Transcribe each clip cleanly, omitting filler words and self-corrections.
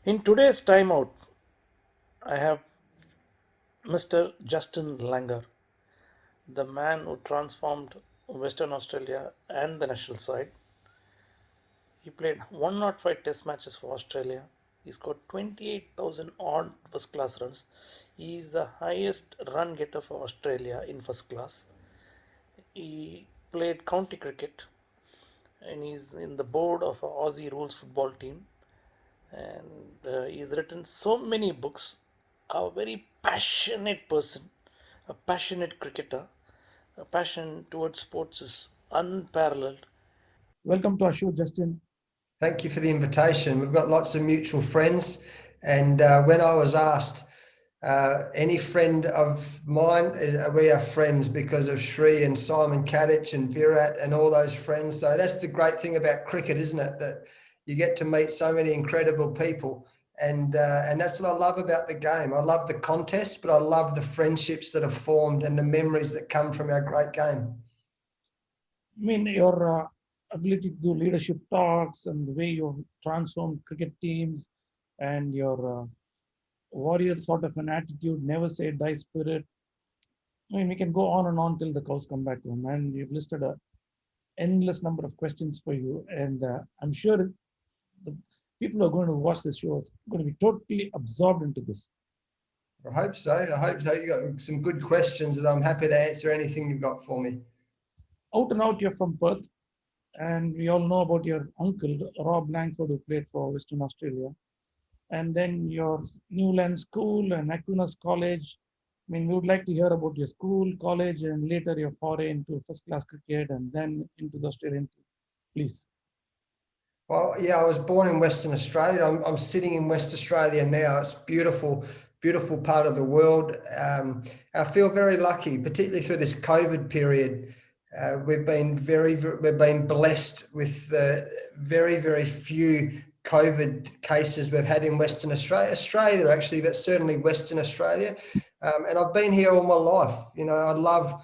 In today's timeout, I have Mr. Justin Langer, the man who transformed Western Australia and the national side. He played 105 test matches for Australia. He scored 28,000 odd first class runs. He is the highest run getter for Australia in first class. He played county cricket and he's in the board of a Aussie rules football team. And he's written so many books. A very passionate person, a passionate cricketer, a passion towards sports is unparalleled. Welcome to our show, Justin. Thank you for the invitation. We've got lots of mutual friends. And when I was asked, any friend of mine, we are friends because of Shri and Simon Kadich and Virat and all those friends. So that's the great thing about cricket, isn't it? That you get to meet so many incredible people. And that's what I love about the game. I love the contest, but I love the friendships that are formed and the memories that come from our great game. I mean, your ability to do leadership talks and the way you transform cricket teams and your warrior sort of an attitude, never say die spirit. I mean, we can go on and on till the cows come back home. And you've listed a endless number of questions for you. And I'm sure the people who are going to watch this show are going to be totally absorbed into this. I hope so. I hope so. You got some good questions, and I'm happy to answer anything you've got for me. Out and out, you're from Perth, and we all know about your uncle, Rob Langford, who played for Western Australia. And then your Newland School and Aquinas College. I mean, we would like to hear about your school, college, and later your foray into first class cricket and then into the Australian team. Please. Well, yeah, I was born in Western Australia. I'm sitting in West Australia now. It's beautiful, beautiful part of the world. I feel very lucky, particularly through this COVID period. We've been blessed with the very, very few COVID cases we've had in Western Australia actually, but certainly Western Australia. And I've been here all my life. You know, I love.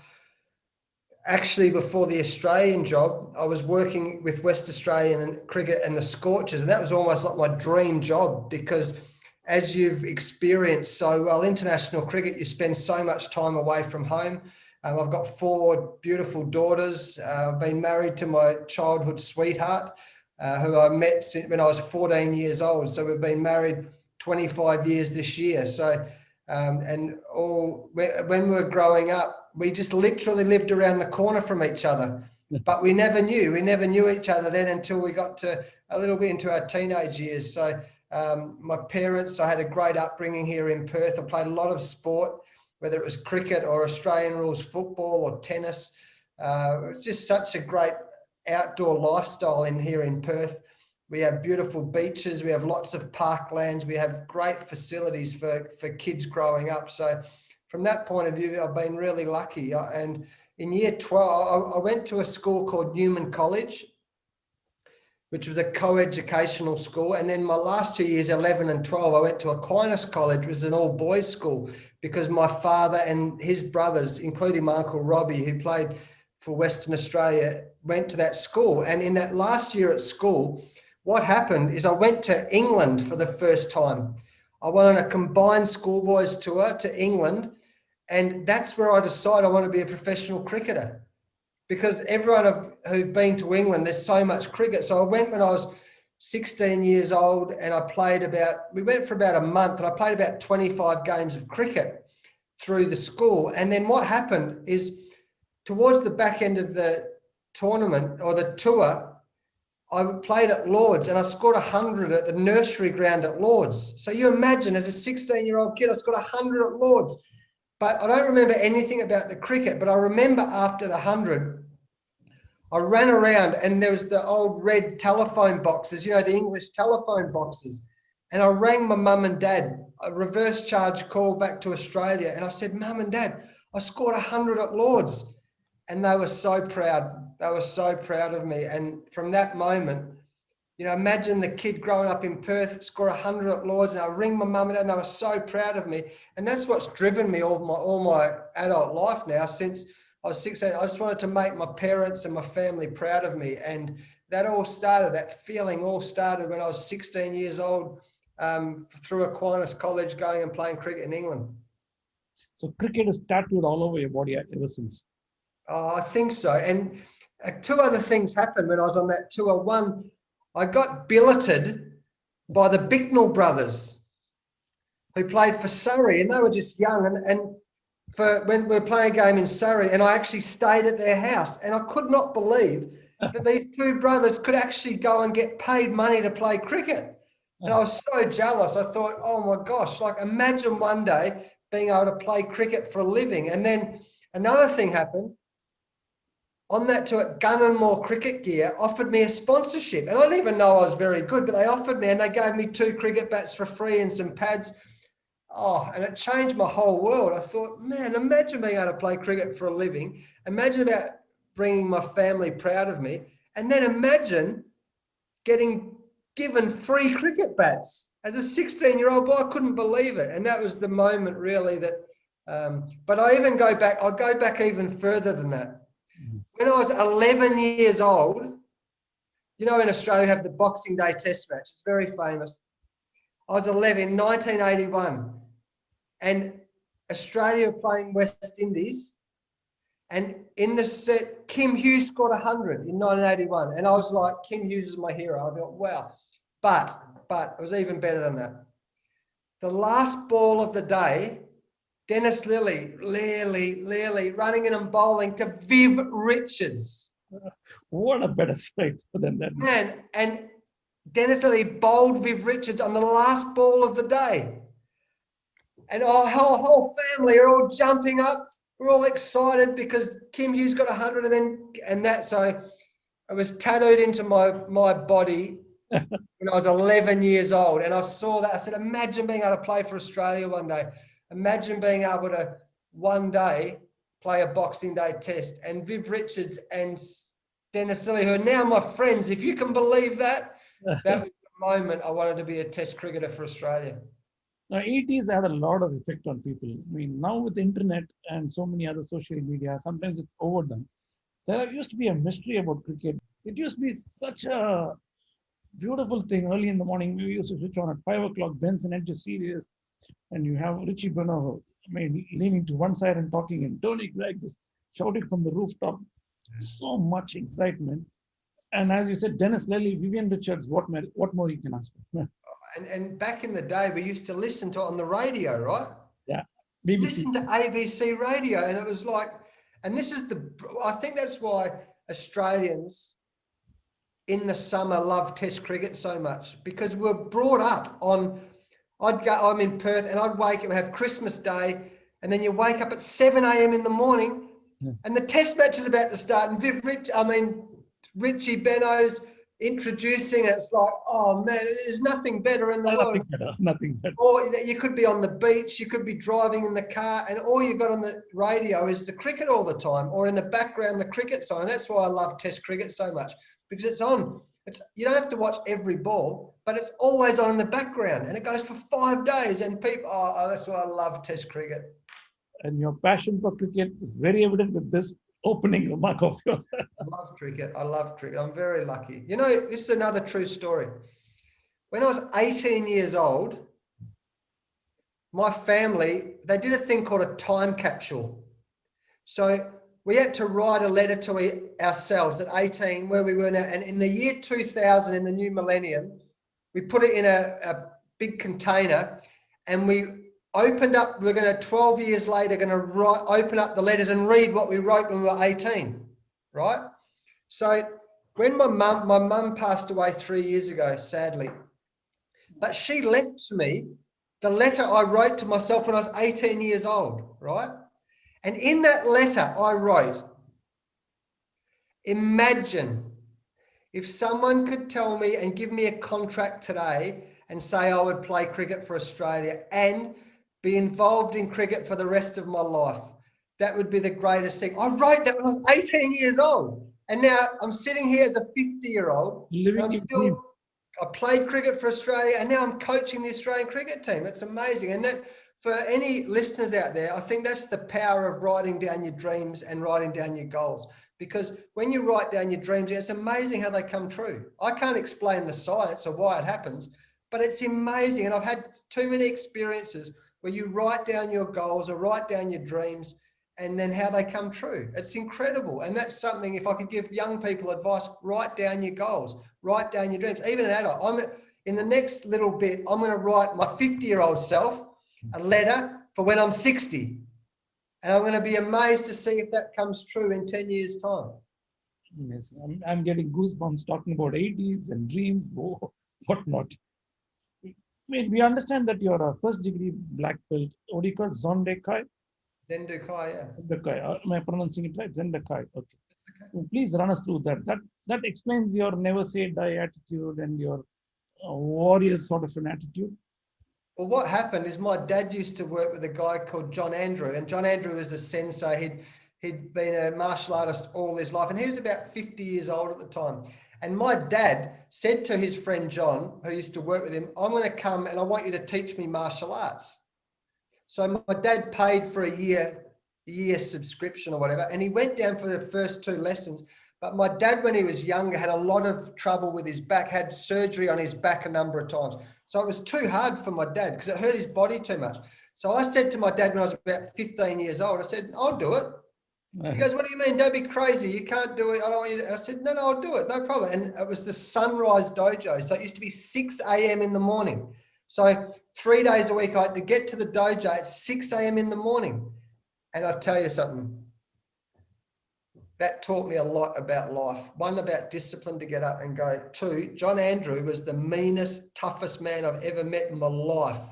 Actually, before the Australian job, I was working with West Australian cricket and the Scorchers, and that was almost like my dream job because, as you've experienced so well, international cricket, you spend so much time away from home. I've got four beautiful daughters. I've been married to my childhood sweetheart, who I met when I was 14 years old. So we've been married 25 years this year. So, and all when we were growing up, we just literally lived around the corner from each other, but we never knew each other then until we got to a little bit into our teenage years. So my parents, I had a great upbringing here in Perth. I played a lot of sport, whether it was cricket or Australian rules football or tennis. It was just such a great outdoor lifestyle in here in Perth. We have beautiful beaches. We have lots of parklands. We have great facilities for kids growing up. So from that point of view, I've been really lucky. And in year 12, I went to a school called Newman College, which was a co-educational school. And then my last 2 years, 11 and 12, I went to Aquinas College, which was an all-boys school, because my father and his brothers, including my uncle Robbie, who played for Western Australia, went to that school. And in that last year at school, what happened is I went to England for the first time. I went on a combined schoolboys tour to England, and that's where I decided I want to be a professional cricketer, because everyone who've been to England, there's so much cricket. So I went when I was 16 years old, and we went for about a month, and I played about 25 games of cricket through the school. And then what happened is, towards the back end of the tournament or the tour, I played at Lords and I scored 100 at the nursery ground at Lords. So you imagine, as a 16-year-old kid, I scored 100 at Lords. But I don't remember anything about the cricket, but I remember after the 100, I ran around and there was the old red telephone boxes, you know, the English telephone boxes. And I rang my mum and dad, a reverse charge call back to Australia. And I said, Mum and Dad, I scored 100 at Lords. And they were so proud. They were so proud of me. And from that moment, you know, imagine the kid growing up in Perth, score 100 at Lords, and I ring my mum and dad, and they were so proud of me. And that's what's driven me all my adult life now. Since I was 16, I just wanted to make my parents and my family proud of me. And that feeling all started when I was 16 years old, through Aquinas College, going and playing cricket in England. So cricket is tattooed all over your body ever since. Oh, I think so. And two other things happened when I was on that tour. One, I got billeted by the Bicknell brothers, who played for Surrey, and they were just young. And for when we were playing a game in Surrey, and I actually stayed at their house, and I could not believe that these two brothers could actually go and get paid money to play cricket. And I was so jealous. I thought, oh my gosh, like imagine one day being able to play cricket for a living. And then another thing happened. On that tour, Gunn & Cricket Gear offered me a sponsorship. And I didn't even know I was very good, but they offered me, and they gave me 2 cricket bats for free and some pads. Oh, and it changed my whole world. I thought, man, imagine being able to play cricket for a living. Imagine about bringing my family proud of me. And then imagine getting given free cricket bats. As a 16-year-old boy, I couldn't believe it. And that was the moment really that, but I'll go back even further than that. When I was 11 years old, you know, in Australia, we have the Boxing Day Test match. It's very famous. I was 11, 1981, and Australia were playing West Indies. And in the set, Kim Hughes scored 100 in 1981. And I was like, Kim Hughes is my hero. I thought, wow. But it was even better than that. The last ball of the day, Dennis Lilly, running in and bowling to Viv Richards. What a better sight than that. Man, and Dennis Lilly bowled Viv Richards on the last ball of the day. And our whole family are all jumping up. We're all excited because Kim Hughes got 100 so it was tattooed into my body when I was 11 years old. And I saw that. I said, imagine being able to play for Australia one day. Imagine being able to one day play a Boxing Day Test. And Viv Richards and Dennis Lilly, who are now my friends, if you can believe that, that was the moment I wanted to be a Test cricketer for Australia. Now, 80s had a lot of effect on people. I mean, now with the internet and so many other social media, sometimes it's overdone. There used to be a mystery about cricket. It used to be such a beautiful thing. Early in the morning, we used to switch on at 5 o'clock, Benson Edge series, and you have Richie Beno, leaning to one side and talking, and Tony Gregg just shouting from the rooftop. So much excitement. And as you said, Dennis Lilly, Vivian Richards, what more you can ask for? And back in the day, we used to listen to it on the radio, right? Yeah. BBC. Listen to ABC radio, and it was like, and I think that's why Australians in the summer love Test cricket so much, because we're brought up on, I'm in Perth, and we'd have Christmas Day, and then you wake up at 7 a.m. in the morning, and the Test match is about to start, and Richie Beno's introducing it. It's like, oh man, there's nothing better in the world. Nothing better. Or you could be on the beach, you could be driving in the car, and all you've got on the radio is the cricket all the time, or in the background, the cricket song. And that's why I love Test cricket so much, because it's on. You don't have to watch every ball, but it's always on in the background, and it goes for 5 days. And people, that's why I love Test cricket. And your passion for cricket is very evident with this opening remark of yours. I love cricket. I'm very lucky. You know, this is another true story. When I was 18 years old, my family, they did a thing called a time capsule. So we had to write a letter to ourselves at 18, where we were now. And in the year 2000, in the new millennium, we put it in a big container, and we opened up, we're going to 12 years later, going to open up the letters and read what we wrote when we were 18, right? So when my mum passed away 3 years ago, sadly, but she left to me the letter I wrote to myself when I was 18 years old, right? And in that letter I wrote, imagine if someone could tell me and give me a contract today and say I would play cricket for Australia and be involved in cricket for the rest of my life. That would be the greatest thing. I wrote that when I was 18 years old. And now I'm sitting here as a 50-year-old. I played cricket for Australia, and now I'm coaching the Australian cricket team. It's amazing. And that, for any listeners out there, I think that's the power of writing down your dreams and writing down your goals. Because when you write down your dreams, it's amazing how they come true. I can't explain the science of why it happens, But it's amazing. And I've had too many experiences where you write down your goals or write down your dreams and then how they come true. It's incredible. And that's something, if I could give young people advice, write down your goals, write down your dreams. Even an adult, in the next little bit, I'm going to write my 50-year-old self a letter for when I'm 60. And I'm going to be amazed to see if that comes true in 10 years' time. Yes, I'm getting goosebumps talking about 80s and dreams, whatnot. We understand that you're a first degree black belt. What do you call Zondekai? Dendukai, yeah. Zendekai. Am I pronouncing it right? Zendekai. Okay. So please run us through that. That explains your never say die attitude and your warrior sort of an attitude. Well, what happened is my dad used to work with a guy called John Andrew, and John Andrew was a sensei. He'd been a martial artist all his life, and he was about 50 years old at the time. And my dad said to his friend John, who used to work with him, I'm going to come and I want you to teach me martial arts. So my dad paid for a year subscription or whatever, and he went down for the first 2 lessons. But my dad, when he was younger, had a lot of trouble with his back, had surgery on his back a number of times. So it was too hard for my dad because it hurt his body too much. So I said to my dad when I was about 15 years old, I said, I'll do it. He goes, what do you mean? Don't be crazy. You can't do it. I don't want you to. I said, no, I'll do it. No problem. And it was the Sunrise Dojo. So it used to be 6 a.m. in the morning. So 3 days a week, I had to get to the dojo at 6 a.m. in the morning. And I'll tell you something. That taught me a lot about life. 1, about discipline to get up and go. 2, John Andrew was the meanest, toughest man I've ever met in my life.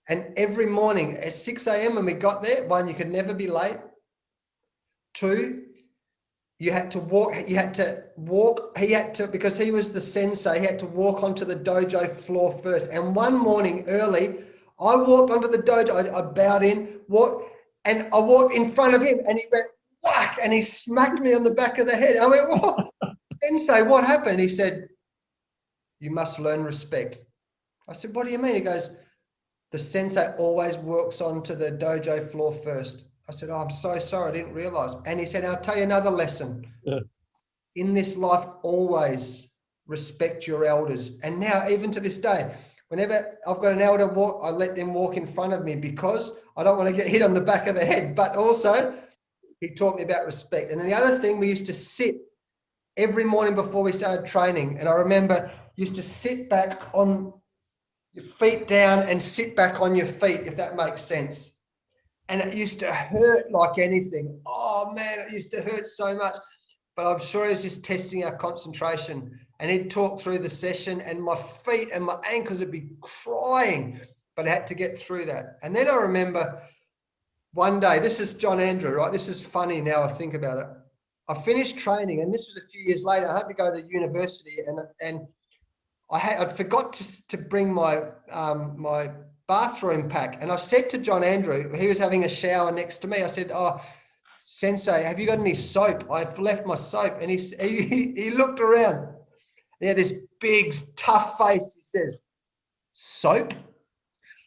And every morning at 6 a.m. when we got there, 1, you could never be late. 2, you had to walk, because he was the sensei, he had to walk onto the dojo floor first. And one morning early, I walked onto the dojo, I bowed in, and I walked in front of him and he went, whack, and he smacked me on the back of the head. I went, what? Sensei, what happened? He said, you must learn respect. I said, what do you mean? He goes, the sensei always walks onto the dojo floor first. I said, oh, I'm so sorry, I didn't realize. And he said, I'll tell you another lesson. Yeah. In this life, always respect your elders. And now, even to this day, whenever I've got an elder walk, I let them walk in front of me because I don't want to get hit on the back of the head. But also, he taught me about respect. And then the other thing, we used to sit every morning before we started training. And I remember used to sit back on your feet down and sit back on your feet, if that makes sense. And it used to hurt like anything. Oh man, it used to hurt so much. But I'm sure he was just testing our concentration. And he'd talk through the session and my feet and my ankles would be crying. But I had to get through that. And then I remember one day, this is John Andrew, right? This is funny now I think about it. I finished training, and this was a few years later. I had to go to university, and I'd forgot to bring my my bathroom pack. And I said to John Andrew, he was having a shower next to me. I said, oh, Sensei, have you got any soap? I've left my soap. And he looked around. He had this big, tough face. He says, soap?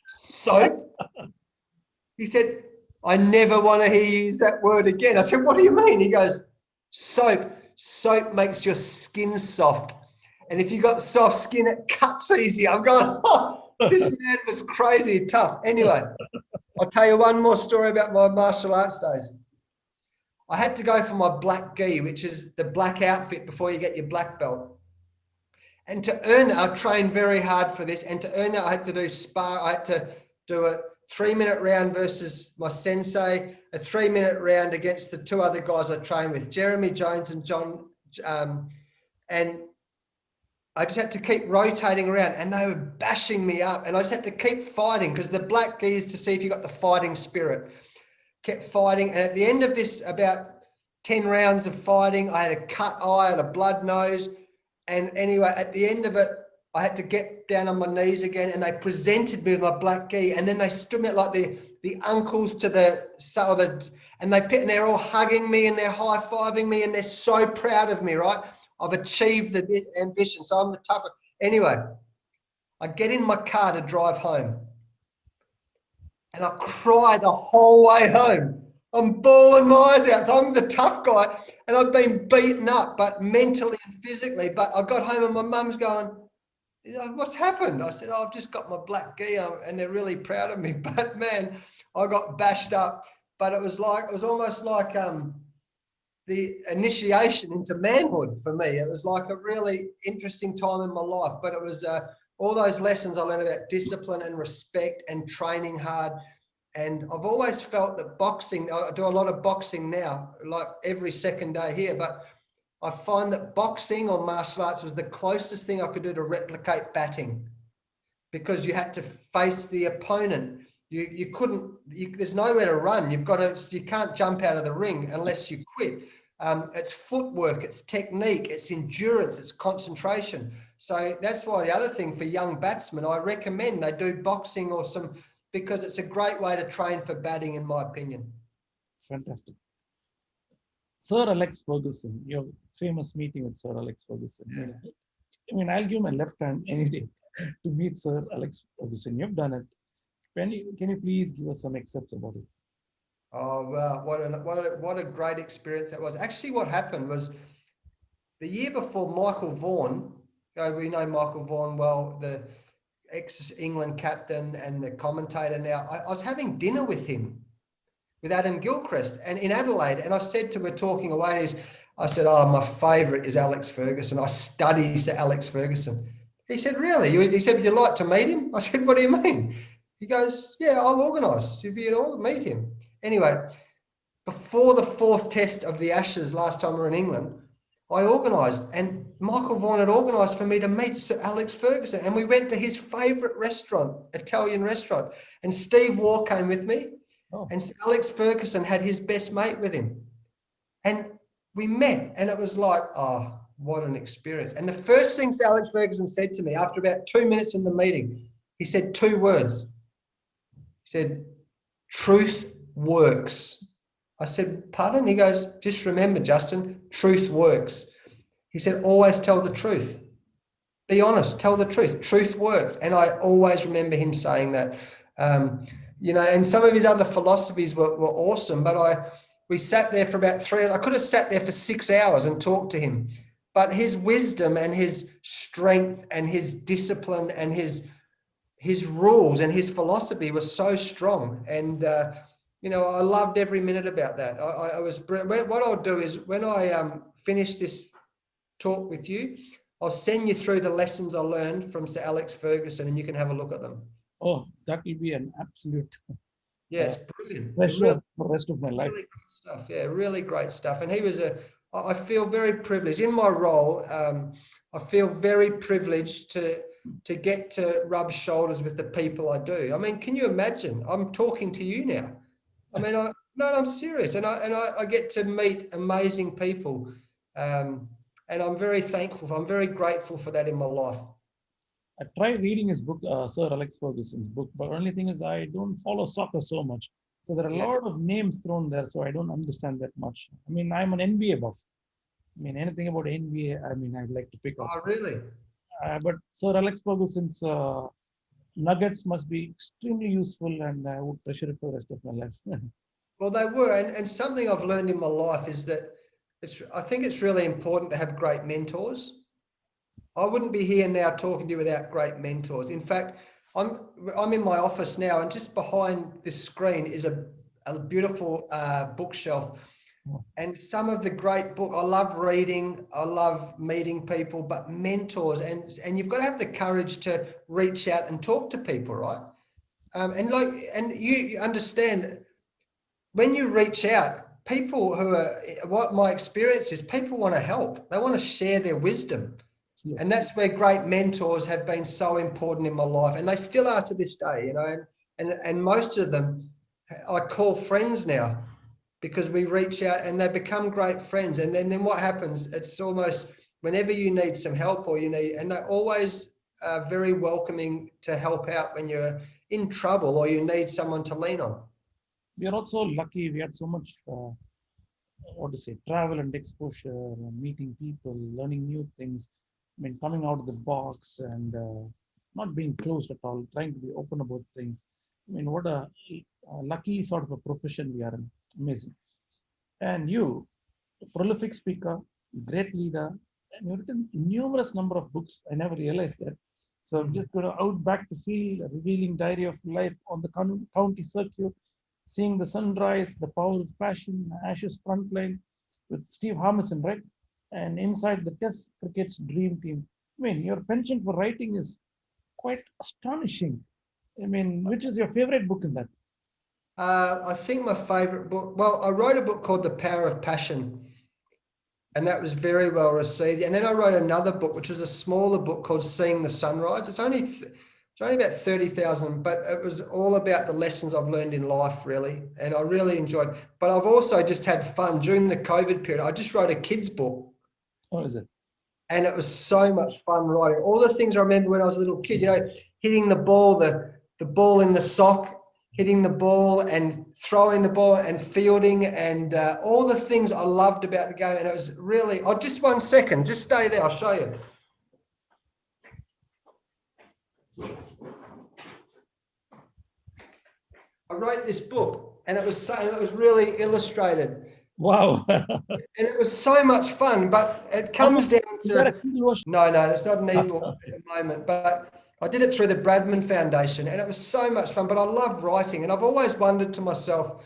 Soap? He said, I never want to hear you use that word again. I said, what do you mean? He goes, soap. Soap makes your skin soft. And if you got soft skin, it cuts easy. I'm going, oh, this man was crazy tough. Anyway, I'll tell you one more story about my martial arts days. I had to go for my black gi, which is the black outfit before you get your black belt. And to earn that, I trained very hard for this. And to earn that, I had to do spar. I had to do a 3-minute round versus my sensei, a 3-minute round against the 2 other guys I trained with, Jeremy Jones and John. And I just had to keep rotating around, and they were bashing me up, and I just had to keep fighting because the black gi is to see if you got the fighting spirit. Kept fighting, and at the end of this, about 10 rounds of fighting, I had a cut eye and a blood nose. And anyway, at the end of it, I had to get down on my knees again, and they presented me with my black gi, and then they stood me like the uncles to and they're all hugging me and they're high-fiving me, and they're so proud of me, right? I've achieved the ambition, so I'm the toughest. Anyway, I get in my car to drive home, and I cry the whole way home. I'm bawling my eyes out. So I'm the tough guy, and I've been beaten up, but mentally and physically. But I got home, and my mum's going, What's happened? I said, I've just got my black gi and they're really proud of me. But man, I got bashed up. But it was almost like the initiation into manhood for me. It was like a really interesting time in my life. But it was all those lessons I learned about discipline and respect and training hard. And I've always felt that boxing, I do a lot of boxing now, like every second day here, but I find that boxing or martial arts was the closest thing I could do to replicate batting, because you had to face the opponent. You couldn't, there's nowhere to run. You can't jump out of the ring unless you quit. It's footwork, it's technique, it's endurance, it's concentration. So that's why the other thing for young batsmen, I recommend they do boxing because it's a great way to train for batting, in my opinion. Fantastic. Sir Alex Ferguson, your famous meeting with Sir Alex Ferguson. I'll give my left hand any day to meet Sir Alex Ferguson. You've done it. Can you please give us some excerpts about it? Oh, wow. What a great experience that was. Actually, what happened was the year before Michael Vaughan, we know Michael Vaughan well, the ex-England captain and the commentator now. I was having dinner with him, with Adam Gilchrist, and in Adelaide. And I said we're talking away, and I said, oh, my favourite is Alex Ferguson. I study Sir Alex Ferguson. He said, really? He said, would you like to meet him? I said, what do you mean? He goes, yeah, I'll organise if you'd all meet him. Anyway, before the 4th test of the Ashes last time we were in England, I organised, and Michael Vaughan had organised for me to meet Sir Alex Ferguson, and we went to his favourite restaurant, Italian restaurant, and Steve Waugh came with me. Oh. And Sir Alex Ferguson had his best mate with him, and we met, and it was like, oh, what an experience. And the first thing Sir Alex Ferguson said to me after about 2 minutes in the meeting, he said 2 words. He said, truth works. I said, pardon? He goes, just remember, Justin, truth works. He said, always tell the truth. Be honest, tell the truth. Truth works. And I always remember him saying that. And some of his other philosophies were awesome, but we sat there for about I could have sat there for 6 hours and talked to him. But his wisdom and his strength and his discipline and his rules and his philosophy was so strong. And I loved every minute about that. What I'll do is when I finish this talk with you, I'll send you through the lessons I learned from Sir Alex Ferguson, and you can have a look at them. Oh, that will be an absolute it's brilliant. Pleasure really, for the rest of my life. Really great stuff. Yeah, really great stuff. And he was I feel very privileged in my role. I feel very privileged to get to rub shoulders with the people I do. I mean, can you imagine? I'm talking to you now. I mean, I'm serious, and I get to meet amazing people, and I'm very thankful. I'm very grateful for that in my life. I tried reading his book, Sir Alex Ferguson's book, but only thing is I don't follow soccer so much. So there are a lot of names thrown there, so I don't understand that much. I mean, I'm an NBA buff. I mean, anything about NBA, I'd like to pick up. Oh, really? But Sir Alex Ferguson's nuggets must be extremely useful, and I would treasure it for the rest of my life. Well, they were, and something I've learned in my life is that I think it's really important to have great mentors. I wouldn't be here now talking to you without great mentors. In fact, I'm in my office now, and just behind this screen is a beautiful bookshelf. And some of the great book, I love reading, I love meeting people, but mentors, and you've got to have the courage to reach out and talk to people, right? And you understand, when you reach out, people what my experience is, people want to help. They want to share their wisdom. Yeah. And that's where great mentors have been so important in my life. And they still are to this day, and most of them I call friends now, because we reach out and they become great friends. And then what happens, it's almost whenever you need some help and they're always very welcoming to help out when you're in trouble or you need someone to lean on. We are also lucky. We had so much, travel and exposure, meeting people, learning new things. I mean, coming out of the box and not being closed at all, trying to be open about things. I mean, what a lucky sort of a profession we are in. Amazing. And you, a prolific speaker, great leader, and you've written numerous number of books. I never realized that. So I'm just going to out back to field, a revealing diary of life on the county circuit, seeing the sunrise, the power of passion, Ashes frontline with Steve Harmison, right? And inside the Test cricket's dream team. I mean, your penchant for writing is quite astonishing. I mean, which is your favorite book in that? I think my favorite book, well, I wrote a book called The Power of Passion, and that was very well received. And then I wrote another book, which was a smaller book called Seeing the Sunrise. It's only about 30,000, but it was all about the lessons I've learned in life, really. And I really enjoyed, but I've also just had fun during the COVID period. I just wrote a kid's book. Oh, is it? And it was so much fun writing all the things I remember when I was a little kid, hitting the ball, the ball in the sock, hitting the ball and throwing the ball and fielding, and all the things I loved about the game. And it was really, just 1 second, just stay there, I'll show you. I wrote this book, and it was really illustrated. Wow. And it was so much fun, but it comes down to, no, that's not an ebook at the moment, but I did it through the Bradman Foundation, and it was so much fun. But I love writing, and I've always wondered to myself,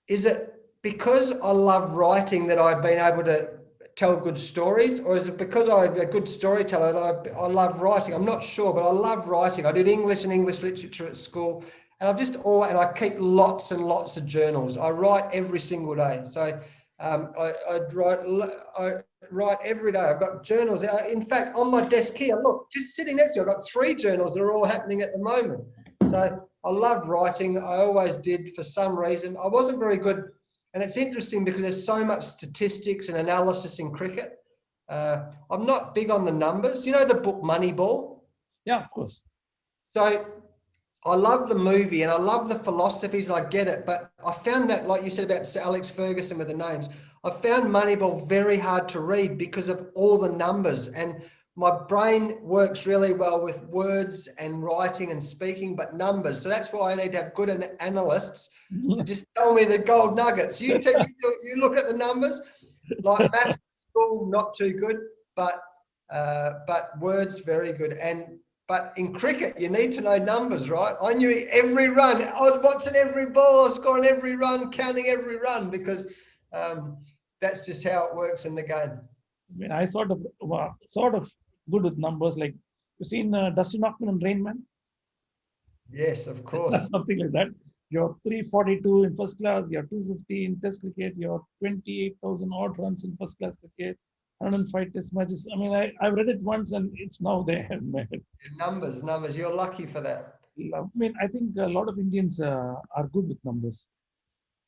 is it because I love writing that I've been able to tell good stories, or is it because I'm a good storyteller that I love writing? I'm not sure, but I love writing. I did English and English literature at school, and and I keep lots and lots of journals. I write every single day. So I write every day. I've got journals. In fact, on my desk here, look, just sitting next to you, I've got 3 journals that are all happening at the moment. So I love writing. I always did for some reason. I wasn't very good. And it's interesting because there's so much statistics and analysis in cricket. I'm not big on the numbers. You know the book Moneyball? Yeah, of course. So I love the movie and I love the philosophies and I get it. But I found that, like you said about Sir Alex Ferguson with the names, I found Moneyball very hard to read because of all the numbers. And my brain works really well with words and writing and speaking, but numbers. So that's why I need to have good analysts to just tell me the gold nuggets. You look at the numbers, like maths school, not too good, but words very good. But in cricket, you need to know numbers, right? I knew every run. I was watching every ball, I was scoring every run, counting every run, because that's just how it works in the game. I mean, I sort of good with numbers. Like, you've seen Dustin Hoffman and Rain Man? Yes, of course. Something like that. You're 342 in first class, you're 250 in test cricket, you're 28,000 odd runs in first class cricket, 105 test matches. I mean, I've read it once and it's now there. Numbers. You're lucky for that. I mean, I think a lot of Indians are good with numbers.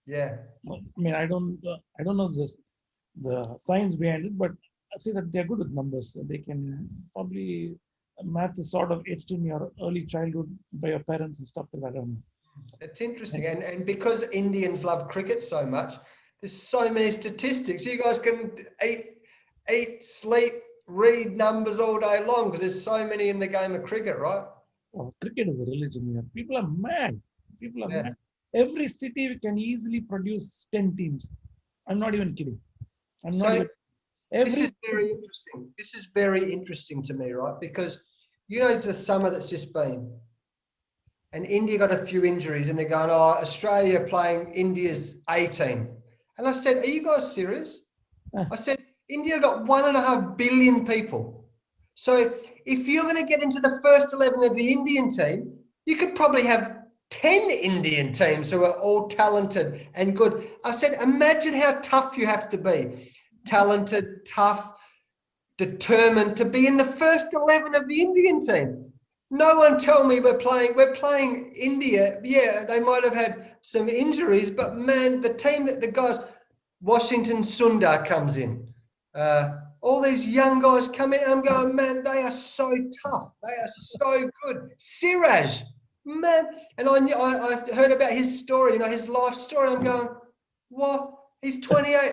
Yeah. I mean, I don't know the science behind it, but I say that they're good with numbers. They can probably, math is sort of etched in your early childhood by your parents and stuff like that. It's interesting. And because Indians love cricket so much, there's so many statistics. You guys can eat, sleep, read numbers all day long because there's so many in the game of cricket, right? Oh, cricket is a religion here. People are mad. Mad. Every city can easily produce 10 teams. I'm not even kidding. This is very interesting. This is very interesting to me, right? Because the summer that's just been, and India got a few injuries, and they're going, Australia playing India's A team. And I said, are you guys serious? I said, India got 1.5 billion people. So if you're going to get into the first 11 of the Indian team, you could probably have 10 Indian teams who are all talented and good. I said, imagine how tough you have to be. Talented, tough, determined to be in the first 11 of the Indian team. No one tell me we're playing India. Yeah, they might have had some injuries, but man, the team that the guys, Washington Sundar comes in. All these young guys come in, and I'm going, man, they are so tough. They are so good. Siraj, man. And I heard about his story, his life story. I'm going, what? He's 28.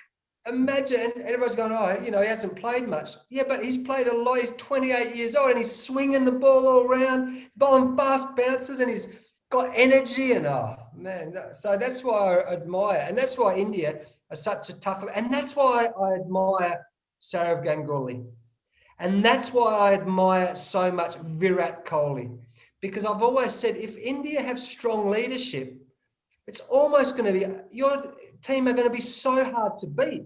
Imagine, and everyone's going, he hasn't played much. Yeah, but he's played a lot. He's 28 years old and he's swinging the ball all around, bowling fast bounces, and he's got energy. And so that's why I admire, and that's why India are such a tough, and that's why I admire Sourav Ganguly. And that's why I admire so much Virat Kohli, because I've always said if India have strong leadership, it's almost going to be, your team are going to be so hard to beat,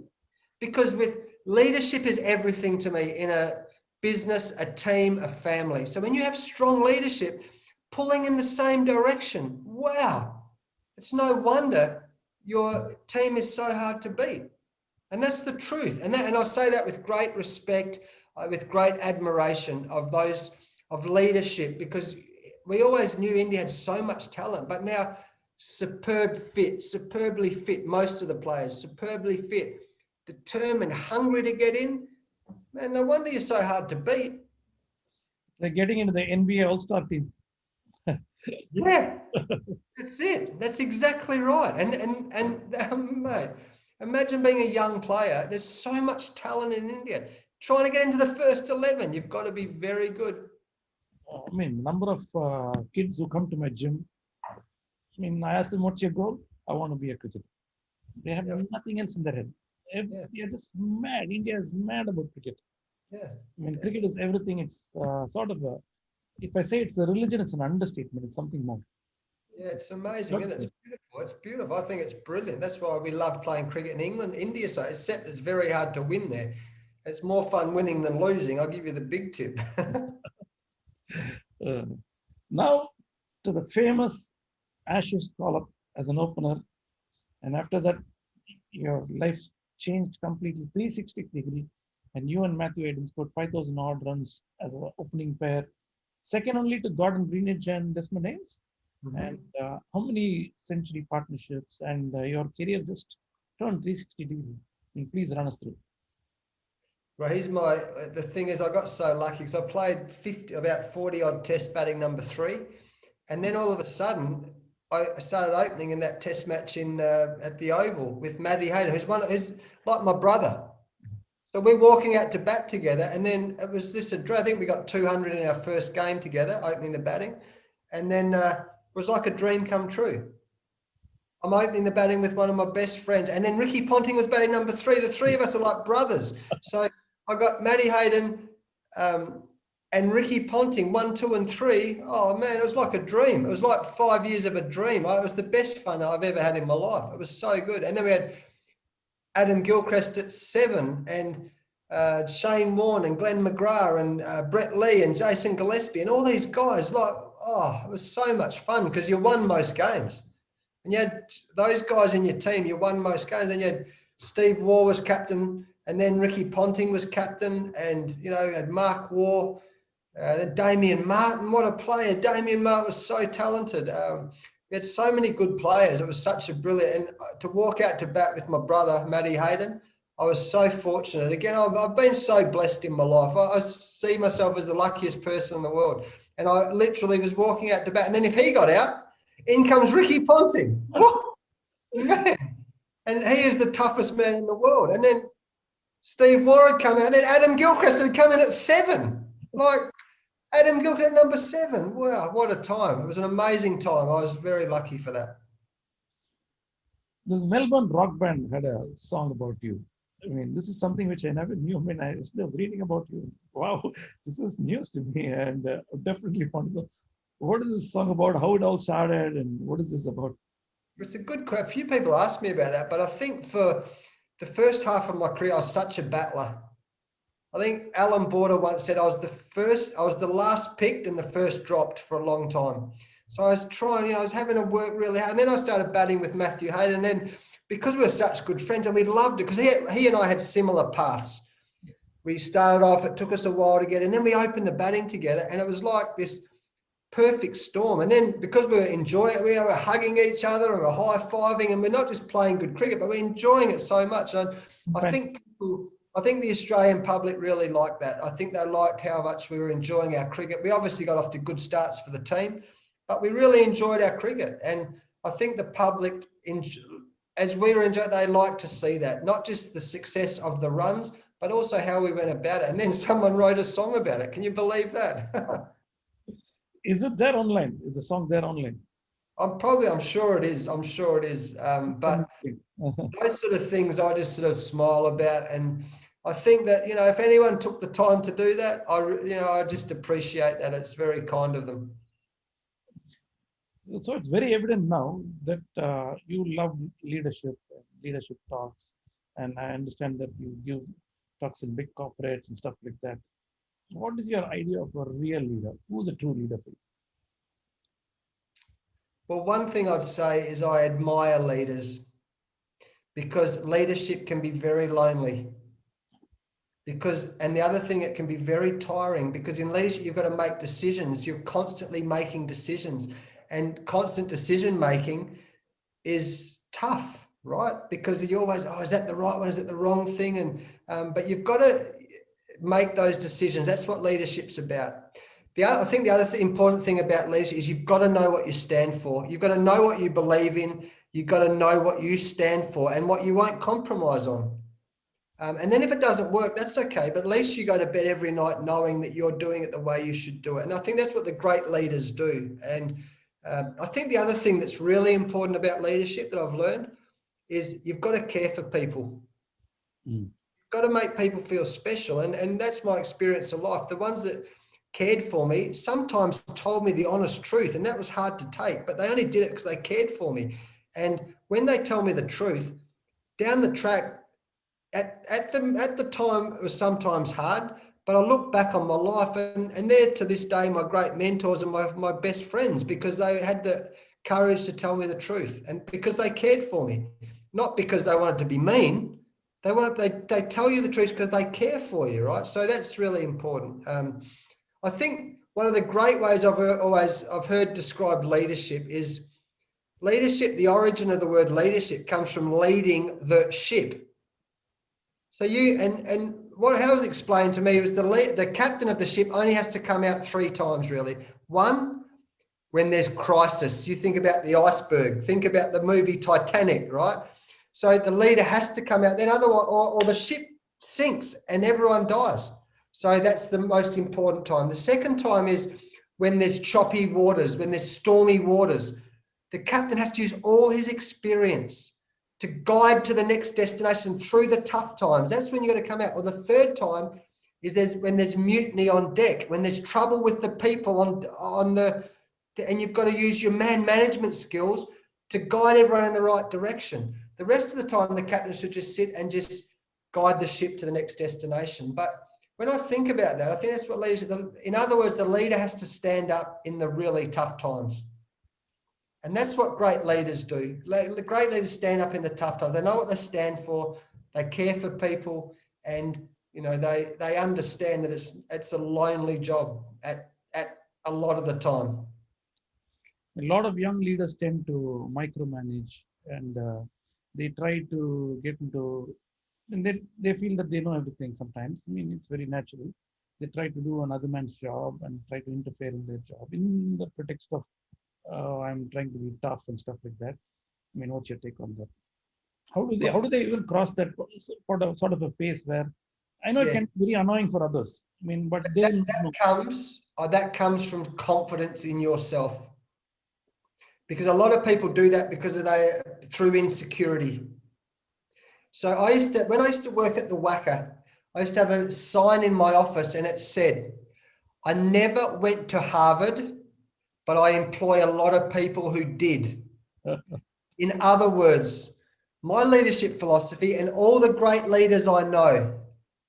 because with leadership is everything to me in a business, a team, a family. So when you have strong leadership pulling in the same direction, wow, it's no wonder your team is so hard to beat. And that's the truth. And I say that with great respect, with great admiration of those of leadership, because we always knew India had so much talent, but now superbly fit, most of the players, superbly fit, determined, hungry to get in. Man, no wonder you're so hard to beat. They're getting into the NBA All-Star team. Yeah, that's it. That's exactly right. Mate, imagine being a young player. There's so much talent in India. Trying to get into the first 11, you've got to be very good. I mean, number of kids who come to my gym. I mean, I ask them, "What's your goal?" "I want to be a cricketer." They have Yeah. nothing else in their head. Yeah. They're just mad. India is mad about cricket. Yeah. I mean, cricket is everything. It's sort of a, if I say it's a religion, it's an understatement. It's something more. Yeah, it's amazing, and it's beautiful. It's beautiful. I think it's brilliant. That's why we love playing cricket in England. India, so except it's very hard to win there. It's more fun winning than losing. I'll give you the big tip. Uh, Now to the famous Ashes call-up as an opener, and after that, your life changed completely 360-degree, and you and Matthew Hayden scored 5,000 odd runs as an opening pair, second only to Gordon Greenidge and Desmond Haynes. And how many century partnerships, and your career just turned 360 degrees. Please run us through. Well, the thing is, I got so lucky because I played about 40 odd test batting number 3. And then all of a sudden, I started opening in that test match at the Oval with Matty Hayden, who's like my brother. So we're walking out to bat together, and then it was this, I think we got 200 in our first game together, opening the batting. And then it was like a dream come true. I'm opening the batting with one of my best friends, and then Ricky Ponting was batting number 3. The three of us are like brothers. So I got Matty Hayden and Ricky Ponting, 1, 2, and 3. Oh man, it was like a dream. It was like 5 years of a dream. It was the best fun I've ever had in my life. It was so good. And then we had Adam Gilchrist at 7, and Shane Warne and Glenn McGrath and Brett Lee and Jason Gillespie and all these guys. Like, oh, it was so much fun because you won most games. And you had those guys in your team, you won most games. And you had Steve Waugh was captain, and then Ricky Ponting was captain, and, you know, had Mark Waugh, then Damien Martin, what a player. Damien Martin was so talented. We had so many good players. It was such a brilliant, and to walk out to bat with my brother, Matty Hayden, I was so fortunate. Again, I've been so blessed in my life. I see myself as the luckiest person in the world. And I literally was walking out to bat. And then if he got out, in comes Ricky Ponting. Man. And he is the toughest man in the world. And then Steve Waugh had come out. And then Adam Gilchrist had come in at 7. Like, Adam Gilchrist at number 7. Wow, what a time. It was an amazing time. I was very lucky for that. This Melbourne rock band had a song about you. I mean, this is something which I never knew. I mean, I was reading about you. Wow, this is news to me, and definitely fun. What is this song about? How it all started, and what is this about? It's a good question. A few people ask me about that, but I think for the first half of my career, I was such a battler. I think Alan Border once said I was the last picked and the first dropped for a long time. So I was trying, I was having to work really hard. And then I started batting with Matthew Hayden. And then because we were such good friends and we loved it, because he and I had similar paths. We started off, it took us a while to get in, and then we opened the batting together, and it was like this perfect storm. And then because we were enjoying it, we were hugging each other and we're high-fiving, and we're not just playing good cricket, but we're enjoying it so much. And I think the Australian public really liked that. I think they liked how much we were enjoying our cricket. We obviously got off to good starts for the team, but we really enjoyed our cricket. And I think the public, as we were enjoying, they liked to see that, not just the success of the runs, but also how we went about it. And then someone wrote a song about it. Can you believe that? Is it there online? Is the song there online? I'm sure it is. But those sort of things I just sort of smile about. And I think that, if anyone took the time to do that, I just appreciate that. It's very kind of them. So it's very evident now that you love leadership talks, and I understand that you give talks in big corporates and stuff like that. What is your idea of a real leader? Who's a true leader for you? Well, one thing I'd say is I admire leaders, because leadership can be very lonely. And the other thing, it can be very tiring, because in leadership, you've got to make decisions. You're constantly making decisions, and constant decision making is tough, right? Because you always, is that the right one? Is it the wrong thing? But you've got to make those decisions. That's what leadership's about. I think the other important thing about leadership is you've got to know what you stand for. You've got to know what you believe in. You've got to know what you stand for and what you won't compromise on. And then if it doesn't work, that's okay. But at least you go to bed every night knowing that you're doing it the way you should do it. And I think that's what the great leaders do. And I think the other thing that's really important about leadership that I've learned is you've got to care for people. You've got to make people feel special. And that's my experience of life. The ones that cared for me sometimes told me the honest truth, and that was hard to take, but they only did it because they cared for me. And when they tell me the truth, down the track, at the time, it was sometimes hard, but I look back on my life, and they're to this day my great mentors and my best friends, because they had the courage to tell me the truth, and because they cared for me, not because they wanted to be mean. They tell you the truth because they care for you, right? So that's really important. I think one of the great ways I've heard described leadership is leadership. The origin of the word leadership comes from leading the ship. So how it was explained to me was the captain of the ship only has to come out 3 times, really. One, when there's crisis. You think about the iceberg, think about the movie Titanic, right? So the leader has to come out, then otherwise, or the ship sinks and everyone dies. So that's the most important time. The second time is when there's choppy waters, when there's stormy waters. The captain has to use all his experience to guide to the next destination through the tough times. That's when you got to come out. Or the third time is when there's mutiny on deck, when there's trouble with the people and you've got to use your management skills to guide everyone in the right direction. The rest of the time, the captain should just sit and just guide the ship to the next destination. But when I think about that, I think that's what leadership, in other words, the leader has to stand up in the really tough times. And that's what great leaders do. Great leaders stand up in the tough times. They know what they stand for. They care for people, and they understand that it's a lonely job at a lot of the time. A lot of young leaders tend to micromanage, and they try to get into, and they feel that they know everything sometimes. I mean, it's very natural. They try to do another man's job and try to interfere in their job in the pretext of I'm trying to be tough and stuff like that. I mean, what's your take on that? How do they even cross that sort of a phase where I know it can be very annoying for others. I mean, but that comes from confidence in yourself. Because a lot of people do that through insecurity. So when I used to work at the Wacker, I used to have a sign in my office, and it said, "I never went to Harvard, but I employ a lot of people who did." In other words, my leadership philosophy, and all the great leaders I know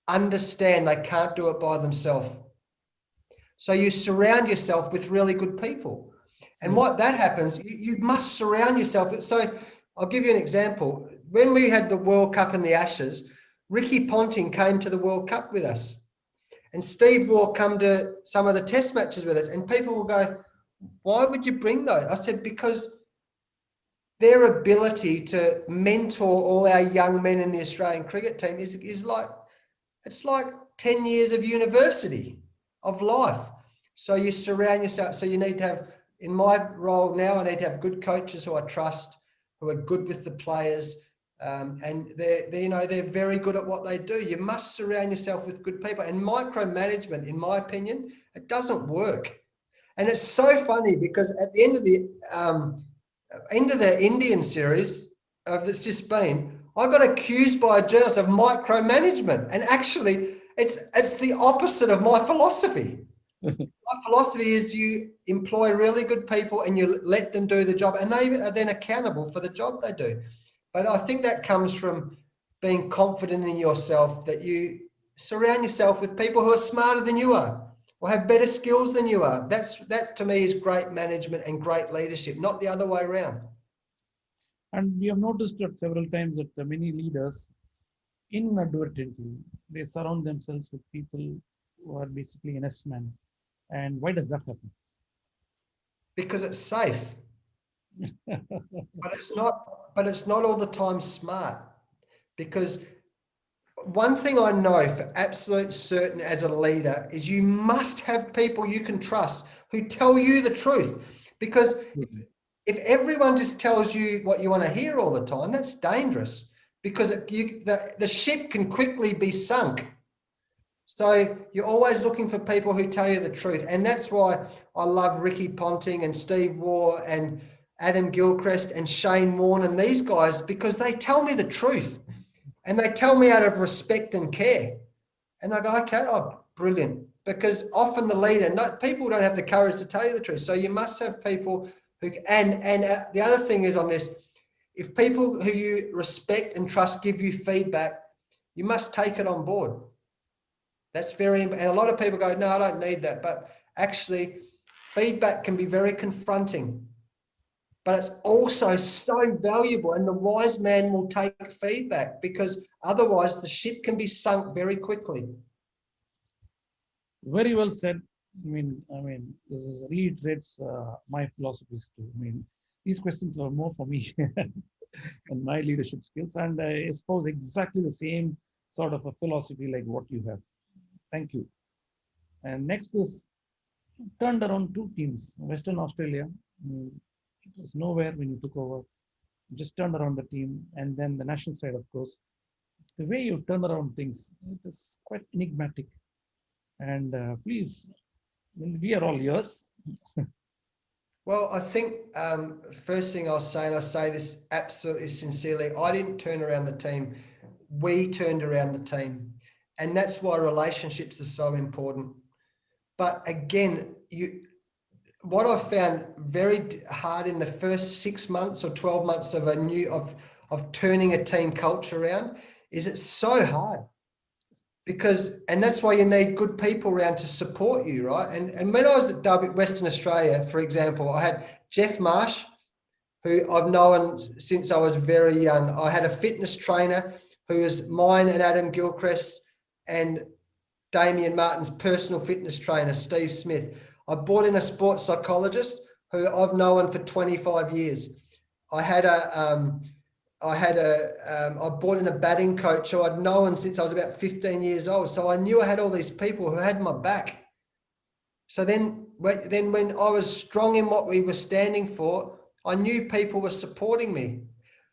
understand they can't do it by themselves. So you surround yourself with really good people. And what that happens, you must surround yourself. So I'll give you an example. When we had the World Cup and the Ashes, Ricky Ponting came to the World Cup with us. And Steve Waugh come to some of the test matches with us. And people will go, "Why would you bring those?" I said, because their ability to mentor all our young men in the Australian cricket team is like 10 years of university of life. So you surround yourself. So you need to have, in my role now, I need to have good coaches who I trust, who are good with the players, and they're very good at what they do. You must surround yourself with good people. And micromanagement, in my opinion, it doesn't work. And it's so funny, because at the end of the Indian series that's just been, I got accused by a journalist of micromanagement, and actually, it's the opposite of my philosophy. My philosophy is you employ really good people and you let them do the job, and they are then accountable for the job they do. But I think that comes from being confident in yourself, that you surround yourself with people who are smarter than you are or have better skills than you are. That to me is great management and great leadership, not the other way around. And we have noticed that several times that many leaders inadvertently they surround themselves with people who are basically an S-man. And why does that happen? Because it's safe. But it's not all the time smart, because one thing I know for absolute certain as a leader is you must have people you can trust who tell you the truth. Because if everyone just tells you what you want to hear all the time, that's dangerous, because the ship can quickly be sunk. So you're always looking for people who tell you the truth. And that's why I love Ricky Ponting and Steve Waugh and Adam Gilchrist and Shane Warne and these guys, because they tell me the truth. And they tell me out of respect and care. And I go, okay, oh, brilliant. Because often the leader, people don't have the courage to tell you the truth. So you must have people who, and the other thing is on this, if people who you respect and trust give you feedback, you must take it on board. That's and a lot of people go, no, I don't need that. But actually, feedback can be very confronting. But it's also so valuable, and the wise man will take feedback, because otherwise the ship can be sunk very quickly. Very well said. This reiterates my philosophies too. These questions are more for me and my leadership skills, and I espouse exactly the same sort of a philosophy like what you have. Thank you. And next is turned around two teams. Western Australia, it was nowhere when you took over. You just turned around the team, and then the national side, of course. The way you turn around things, it is quite enigmatic. And please, we are all yours. Well, I think first thing I'll say, and I say this absolutely sincerely, I didn't turn around the team. We turned around the team. And that's why relationships are so important. But again, what I found very hard in the first 6 months or 12 months of turning a team culture around is it's so hard. And that's why you need good people around to support you, right? And when I was at Western Australia, for example, I had Jeff Marsh, who I've known since I was very young. I had a fitness trainer who was mine and Adam Gilchrist and Damien Martin's personal fitness trainer, Steve Smith. I brought in a sports psychologist who I've known for 25 years. I brought in a batting coach who I'd known since I was about 15 years old. So I knew I had all these people who had my back. So then when I was strong in what we were standing for, I knew people were supporting me.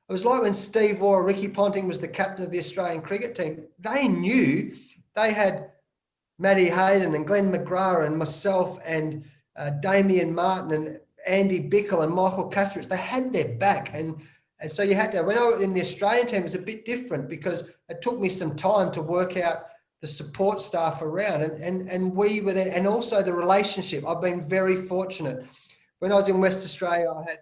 It was like when Steve Waugh or Ricky Ponting was the captain of the Australian cricket team. They knew they had Matty Hayden and Glenn McGrath and myself and Damien Martin and Andy Bickle and Michael Kasrich. They had their back. And so you had to, when I was in the Australian team, it was a bit different because it took me some time to work out the support staff around and we were there, and also the relationship. I've been very fortunate. When I was in West Australia, I had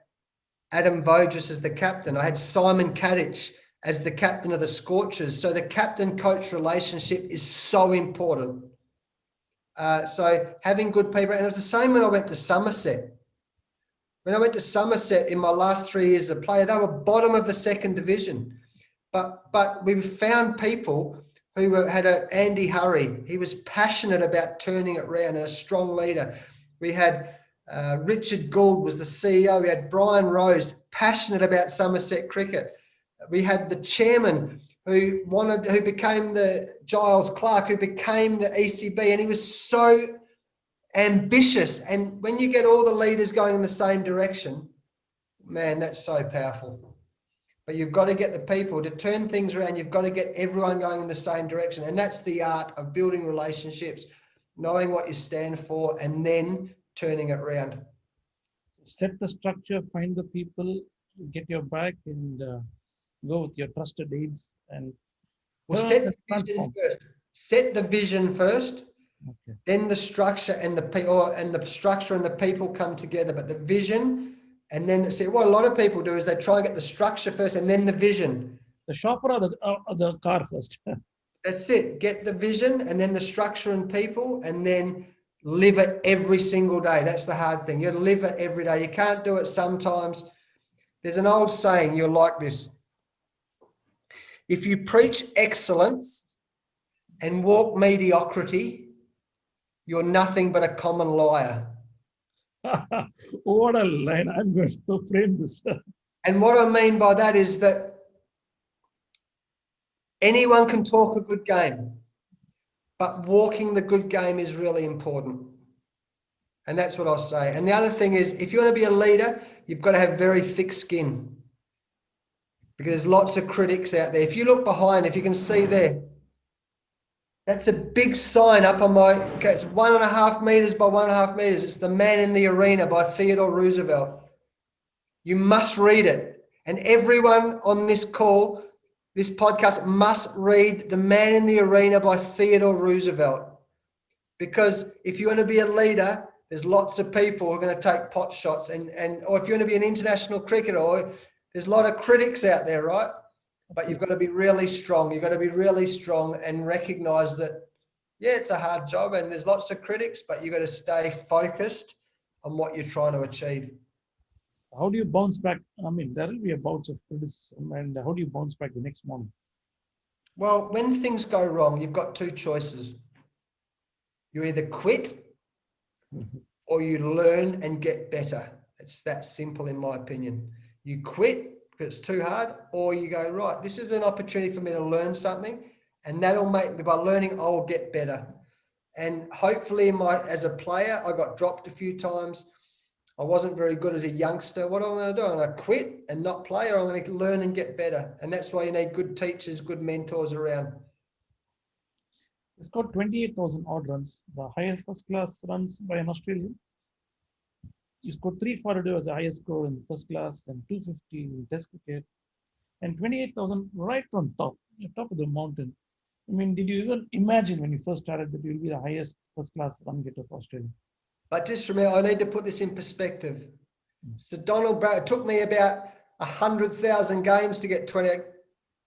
Adam Vogis as the captain. I had Simon Kadich as the captain of the Scorchers. So the captain-coach relationship is so important. So having good people, and it was the same when I went to Somerset. When I went to Somerset in my last 3 years as a player, they were bottom of the second division. But we found people who had Andy Hurry. He was passionate about turning it around and a strong leader. We had Richard Gould was the CEO. We had Brian Rose, passionate about Somerset cricket. We had the chairman who became the Giles Clark, who became the ECB, and he was so ambitious. And when you get all the leaders going in the same direction, man, that's so powerful. But you've got to get the people to turn things around. You've got to get everyone going in the same direction. And that's the art of building relationships, knowing what you stand for, and then turning it around. Set the structure, find the people, get your back, and go with your trusted aids and Well, turn set and the vision transform. first. Set the vision first, Okay. then the structure and the structure and the people come together. But the vision, and then see what a lot of people do is they try and get the structure first and then the vision. The shopper or the car first. That's it. Get the vision and then the structure and people, and then live it every single day. That's the hard thing. You live it every day. You can't do it sometimes. There's an old saying, you'll like this. If you preach excellence and walk mediocrity, you're nothing but a common liar. What a line. I'm going to frame this. And what I mean by that is that anyone can talk a good game, but walking the good game is really important. And that's what I'll say. And the other thing is, if you want to be a leader, you've got to have very thick skin, because there's lots of critics out there. If you look behind, if you can see there, that's a big sign up on my, okay, it's 1.5 meters by 1.5 meters. It's The Man in the Arena by Theodore Roosevelt. You must read it. And everyone on this call, this podcast, must read The Man in the Arena by Theodore Roosevelt. Because if you want to be a leader, there's lots of people who are going to take pot shots, or if you want to be an international cricketer, there's a lot of critics out there, right? But you've got to be really strong. You've got to be really strong and recognize that, yeah, it's a hard job and there's lots of critics, but you've got to stay focused on what you're trying to achieve. How do you bounce back? I mean, there will be a bout of criticism, and how do you bounce back the next morning? Well, when things go wrong, you've got two choices. You either quit or you learn and get better. It's that simple, in my opinion. You quit because it's too hard, or you go, right, this is an opportunity for me to learn something, and that'll make me, by learning, I'll get better. And hopefully as a player, I got dropped a few times. I wasn't very good as a youngster. What am I going to do? I'm going to quit and not play, or I'm going to learn and get better. And that's why you need good teachers, good mentors around. He scored 28,000 odd runs, the highest first class runs by an Australian. You scored 342 as the highest score in first class and 250 in Test cricket, and 28,000 right from top of the mountain. I mean, did you even imagine when you first started that you'll be the highest first class run getter of Australia? But just remember, I need to put this in perspective. So Donald Brown, it took me about 100,000 games to get 20.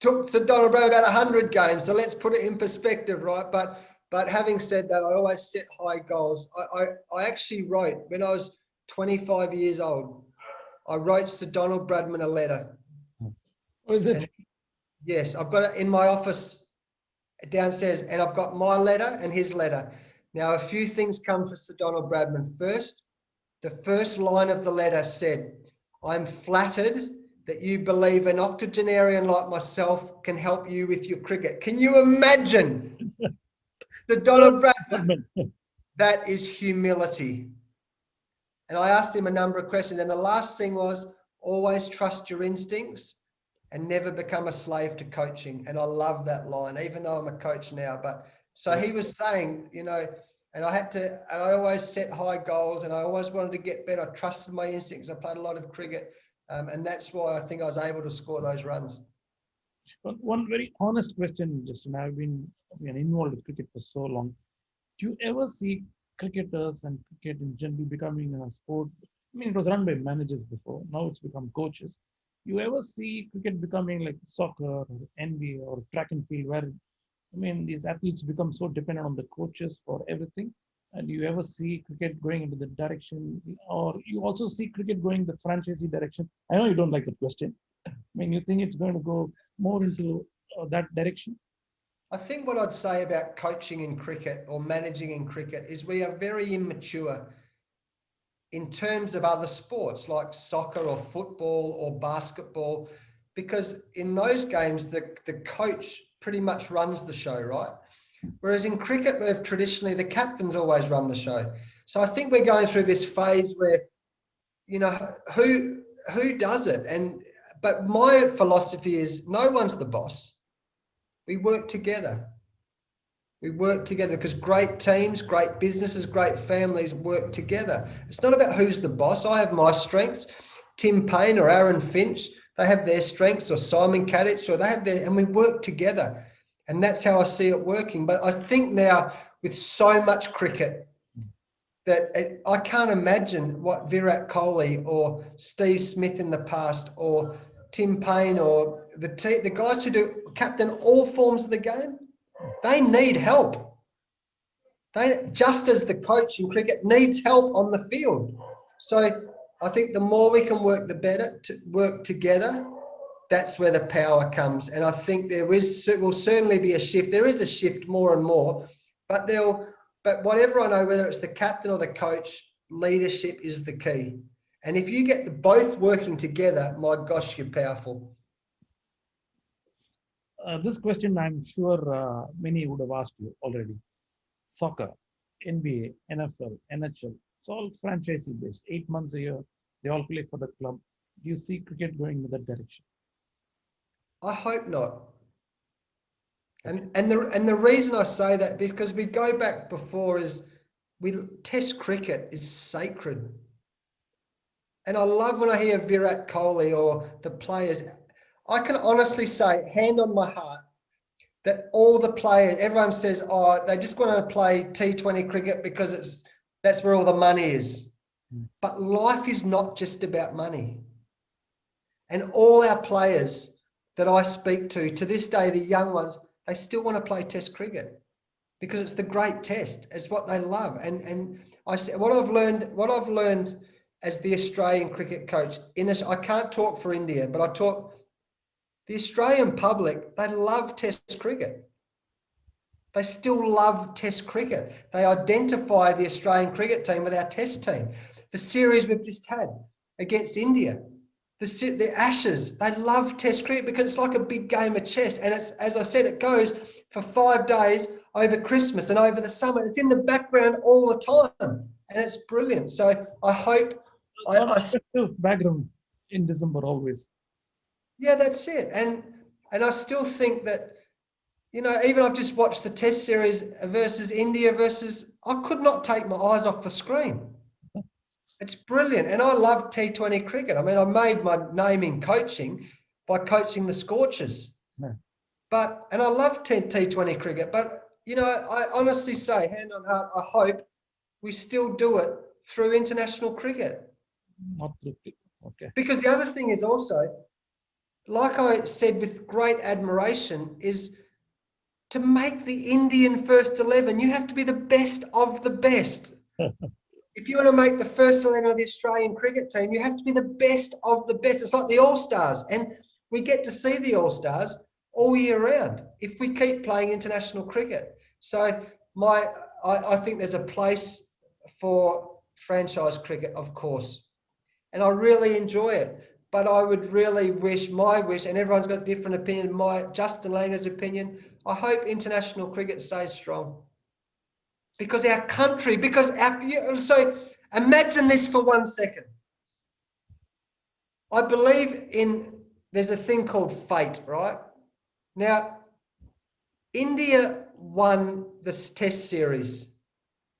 Took Sir Donald Brown about 100 games. So let's put it in perspective, right? But having said that, I always set high goals. I actually wrote, when I was 25 years old, I wrote Sir Donald Bradman a letter. What is it? And yes, I've got it in my office downstairs, and I've got my letter and his letter. Now, a few things come to Sir Donald Bradman. First, the first line of the letter said, "I'm flattered that you believe an octogenarian like myself can help you with your cricket." Can you imagine? Sir Donald Bradman, that is humility. And I asked him a number of questions. And the last thing was, always trust your instincts and never become a slave to coaching. And I love that line, even though I'm a coach now. But so he was saying, and I always set high goals, and I always wanted to get better. I trusted my instincts. I played a lot of cricket. And that's why I think I was able to score those runs. One very honest question, Justin. I've been involved with cricket for so long. Do you ever see cricketers and cricket in general becoming a sport? I mean, it was run by managers before. Now it's become coaches. You ever see cricket becoming like soccer or NBA or track and field, where these athletes become so dependent on the coaches for everything? And you ever see cricket going into the direction, or you also see cricket going the franchisee direction? I know you don't like the question. You think it's going to go more into that direction? I think what I'd say about coaching in cricket or managing in cricket is we are very immature in terms of other sports like soccer or football or basketball, because in those games, the coach pretty much runs the show, right? Whereas in cricket, where traditionally the captains always run the show. So I think we're going through this phase where, who does it? But my philosophy is no one's the boss. We work together. We work together because great teams, great businesses, great families work together. It's not about who's the boss. I have my strengths. Tim Payne or Aaron Finch, They have their strengths, or Simon Kadich, or they have their, and we work together. And that's how I see it working. But I think now with so much cricket that I can't imagine what Virat Kohli or Steve Smith in the past, or Tim Payne, or the guys who do captain all forms of the game, they need help. They, just as the coach in cricket needs help on the field. So I think the more we can work, the better, to work together. That's where the power comes. And I think will certainly be a shift. There is a shift more and more, but whatever I know, whether it's the captain or the coach, leadership is the key. And if you get both working together, my gosh, you're powerful. This question, I'm sure many would have asked you already. Soccer, NBA, NFL, NHL, it's all franchisee based. 8 months a year, they all play for the club. Do you see cricket going in that direction? I hope not. And the reason I say that, because we go back before, is Test cricket is sacred. And I love when I hear Virat Kohli or the players. I can honestly say, hand on my heart, that all the players, everyone says, oh, they just want to play T20 cricket because that's where all the money is. But life is not just about money. And all our players that I speak to this day, the young ones, they still want to play Test cricket because it's the great test. It's what they love. And I said, what I've learned as the Australian cricket coach, I can't talk for India, but I talk. The Australian public, they love Test cricket. They still love Test cricket. They identify the Australian cricket team with our Test team. The series we've just had against India, the Ashes, they love Test cricket because it's like a big game of chess. And it's, as I said, it goes for 5 days over Christmas and over the summer. It's in the background all the time, and it's brilliant. So I hope background in December always. Yeah, that's it. And I still think that, even I've just watched the Test series versus India I could not take my eyes off the screen. It's brilliant. And I love T20 cricket. I mean, I made my name in coaching by coaching the Scorchers. Yeah. And I love T20 cricket. But, I honestly say, hand on heart, I hope we still do it through international cricket. Not through cricket. Okay. Because the other thing is also, like I said with great admiration, is to make the Indian first 11, you have to be the best of the best. If you want to make the first 11 of the Australian cricket team, you have to be the best of the best. It's like the All-Stars, and we get to see the All-Stars all year round if we keep playing international cricket. So I think there's a place for franchise cricket, of course, and I really enjoy it. But I would really wish, and everyone's got a different opinion, Justin Langer's opinion, I hope international cricket stays strong. Because our country, so imagine this for 1 second. I believe there's a thing called fate, right? Now, India won this Test series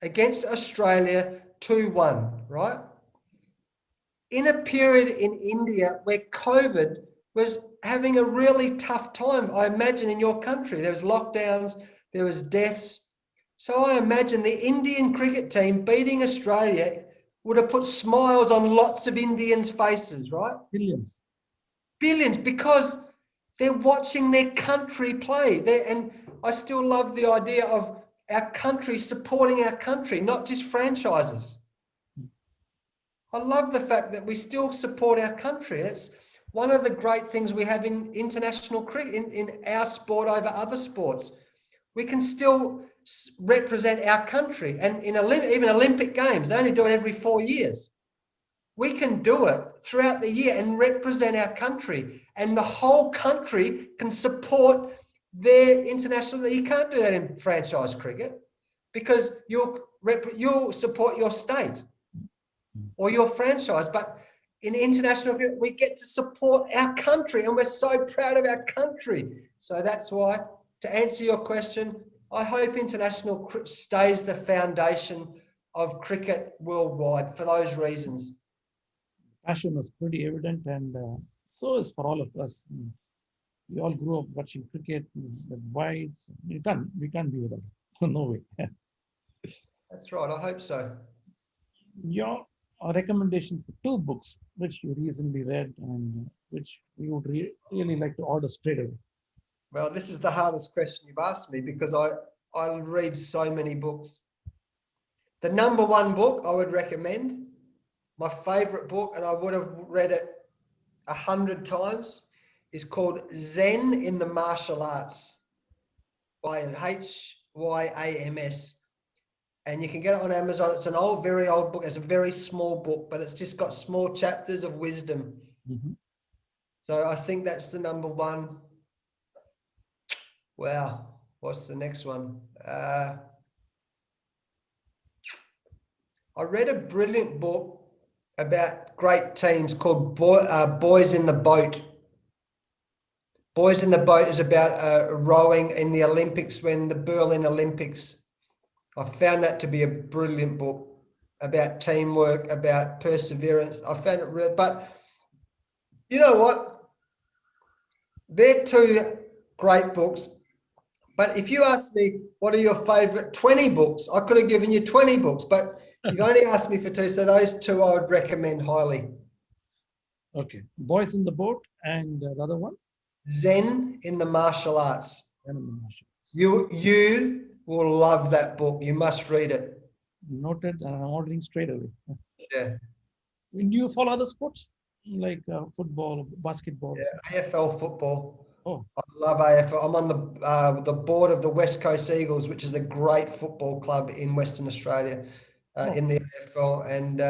against Australia 2-1, right? In a period in India where COVID was having a really tough time, I imagine, in your country. There was lockdowns, there was deaths. So I imagine the Indian cricket team beating Australia would have put smiles on lots of Indians' faces, right? Billions. Billions, because they're watching their country play. And I still love the idea of our country supporting our country, not just franchises. I love the fact that we still support our country. It's one of the great things we have in international cricket, in our sport over other sports. We can still represent our country. And in even Olympic Games, they only do it every 4 years. We can do it throughout the year and represent our country. And the whole country can support their international. You can't do that in franchise cricket because you'll support your state or your franchise. But in international cricket, we get to support our country, and we're so proud of our country. So that's why, to answer your question, I hope international stays the foundation of cricket worldwide for those reasons. Passion is pretty evident, and So is for all of us. We all grew up watching cricket, the wides. We can't be without it. No way. That's right. I hope so. Your recommendations for two books which you recently read and which we would really like to order straight away. Well, this is the hardest question you've asked me because I read so many books. The number one book I would recommend, my favorite book, and I would have read it 100 times, is called Zen in the Martial Arts by Hyams. And you can get it on Amazon. It's an old, very old book. It's a very small book, but it's just got small chapters of wisdom. Mhm. So I think that's the number one. Wow. What's the next one? I read a brilliant book about great teams called Boys in the Boat. Boys in the Boat is about rowing in the Olympics, when the Berlin Olympics. I found that to be a brilliant book about teamwork, about perseverance. I found it real, but you know what? They're two great books. But if you asked me, what are your favorite 20 books? I could have given you 20 books, but you've only asked me for two. So those two I would recommend highly. Okay. Boys in the Boat and the other one? Zen in the Martial Arts. Zen in the Martial Arts. You will love that book. You must read it. Noted, and I'm ordering straight away. Yeah. Do you follow other sports like football, basketball? Yeah. AFL football. Oh, I love AFL. I'm on the board of the West Coast Eagles, which is a great football club in Western Australia, in the AFL, and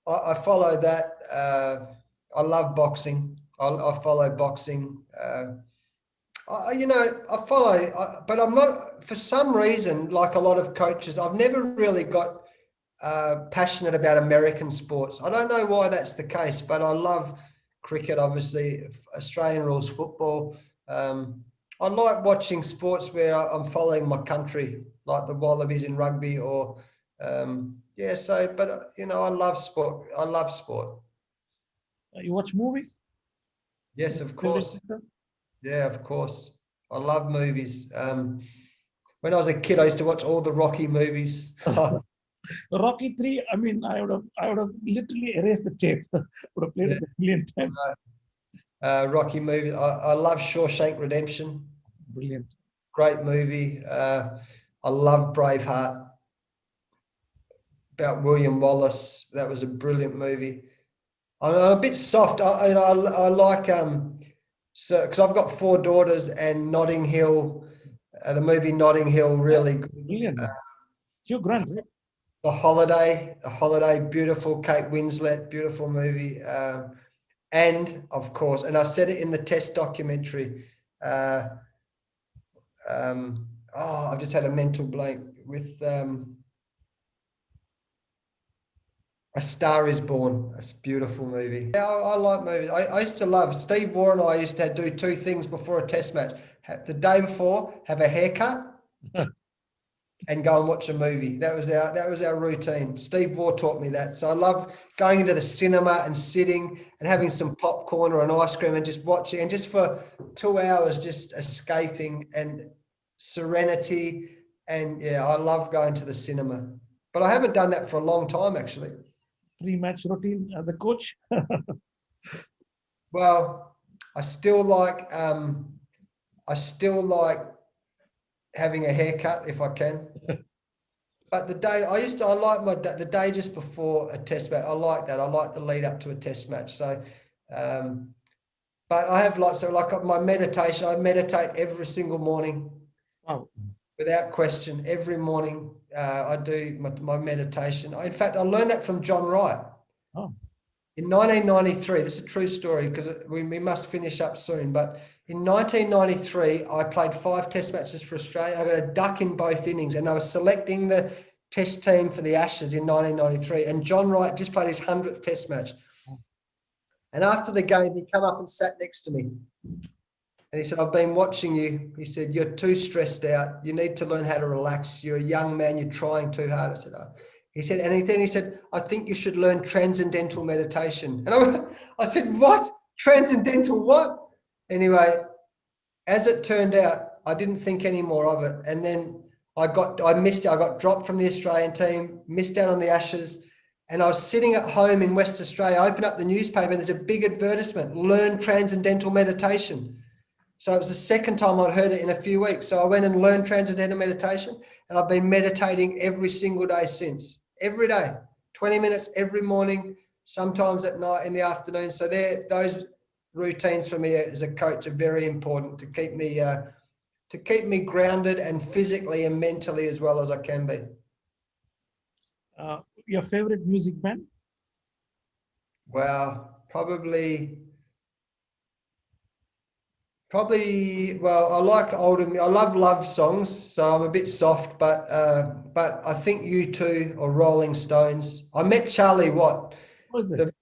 I follow that. I love boxing. I follow boxing. I follow, but I'm not, for some reason, like a lot of coaches, I've never really got passionate about American sports. I don't know why that's the case, but I love cricket, obviously, Australian rules football. I like watching sports where I'm following my country, like the Wallabies in rugby, or but I love sport. I love sport. you watch movies? Yes, Your of favorite course. actor? Yeah, of course. I love movies. When I was a kid, I used to watch all the Rocky movies. Rocky 3, I mean, I would have literally erased the tape. Would have played Yeah. it a million times. Rocky movie. I love Shawshank Redemption. Brilliant. Great movie. I love Braveheart, about William Wallace. That was a brilliant movie. I'm a bit soft. I like so because I've got 4 daughters, and Notting Hill, the movie Notting Hill, really good. Brilliant. Hugh Grant, right? The Holiday, beautiful. Kate Winslet, beautiful movie. And of course, and I said it in the test documentary. I've just had a mental blank with A Star Is Born. It's a beautiful movie. Yeah, I like movies. I used to love Steve Waugh, and I used to do 2 things before a test match. The day before, have a haircut, and go and watch a movie. That was our routine. Steve Waugh taught me that. So I love going into the cinema and sitting and having some popcorn or an ice cream and just watching, and just for 2 hours just escaping and serenity. And yeah, I love going to the cinema. But I haven't done that for a long time, actually. Pre-match routine as a coach. Well, I still like having a haircut if I can. But the day I like the day just before a test match. I like that. I like the lead up to a test match. So, but I have like my meditation. I meditate every single morning. Wow. Without question, every morning I do my meditation. In fact, I learned that from John Wright. Oh. In 1993, this is a true story because we must finish up soon. But in 1993, I played 5 test matches for Australia. I got a duck in both innings, and they were selecting the test team for the Ashes in 1993. And John Wright just played his 100th test match. And after the game, he came up and sat next to me. And he said, I've been watching you. He said, you're too stressed out. You need to learn how to relax. You're a young man. You're trying too hard. I said, oh. He said, and then he said, I think you should learn transcendental meditation. And I said, what? Transcendental what? Anyway, as it turned out, I didn't think any more of it. And then I missed it. I got dropped from the Australian team, missed out on the Ashes. And I was sitting at home in West Australia. I opened up the newspaper and there's a big advertisement, learn transcendental meditation. So it was the second time I'd heard it in a few weeks. So I went and learned transcendental meditation, and I've been meditating every single day since. Every day, 20 minutes every morning, sometimes at night in the afternoon. So those routines for me as a coach are very important to keep me grounded and physically and mentally as well as I can be. Your favorite music band? Wow, probably, well, I like I love love songs, so I'm a bit soft, but I think U2 or Rolling Stones. I met Charlie Watt, What is the it?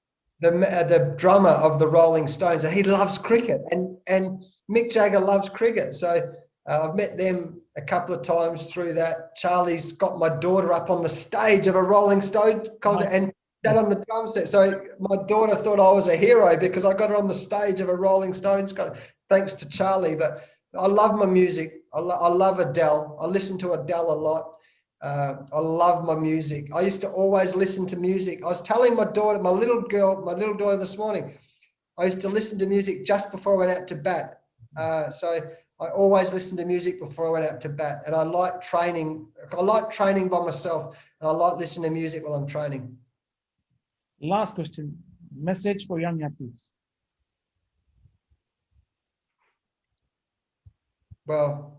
the drummer of the Rolling Stones, and he loves cricket, and Mick Jagger loves cricket. So I've met them a couple of times through that. Charlie's got my daughter up on the stage of a Rolling Stone concert and sat on the drum set. So my daughter thought I was a hero because I got her on the stage of a Rolling Stones concert, thanks to Charlie. But I love my music. I love Adele. I listen to Adele a lot. I love my music. I used to always listen to music. I was telling my daughter, my little daughter this morning, I used to listen to music just before I went out to bat. So I always listen to music before I went out to bat. And I like training. I like training by myself, and I like listening to music while I'm training. Last question. Message for young athletes. Well,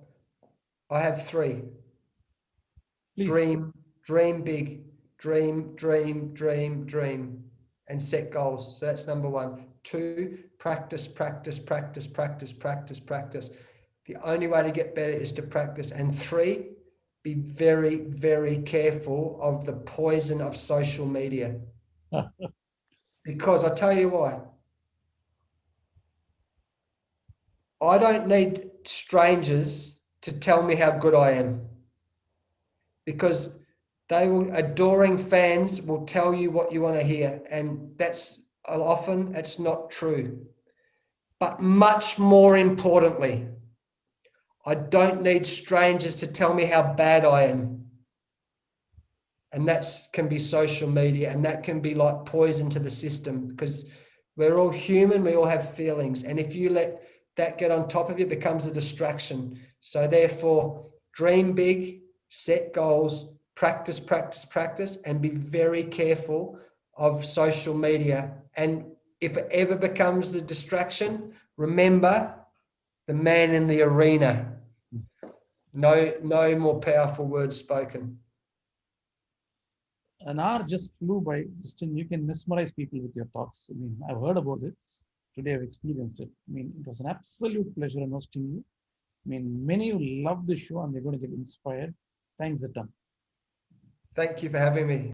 I have three. Please. Dream big, dream, and set goals. So that's number one. Two, practice. The only way to get better is to practice. And three, be very, very careful of the poison of social media. Because I tell you why. I don't need strangers to tell me how good I am. Because adoring fans will tell you what you want to hear, and that's often it's not true. But much more importantly, I don't need strangers to tell me how bad I am. And that can be social media, and that can be like poison to the system, because we're all human, we all have feelings. And if you let that get on top of you, it becomes a distraction. So therefore, dream big, set goals, practice, and be very careful of social media. And if it ever becomes a distraction, remember the man in the arena. No more powerful words spoken. An hour just flew by. Justin, you can mesmerize people with your talks. I mean, I've heard about it. Today I've experienced it. I mean, it was an absolute pleasure hosting you. I mean, many will love the show and they're going to get inspired. Thanks a ton. Thank you for having me.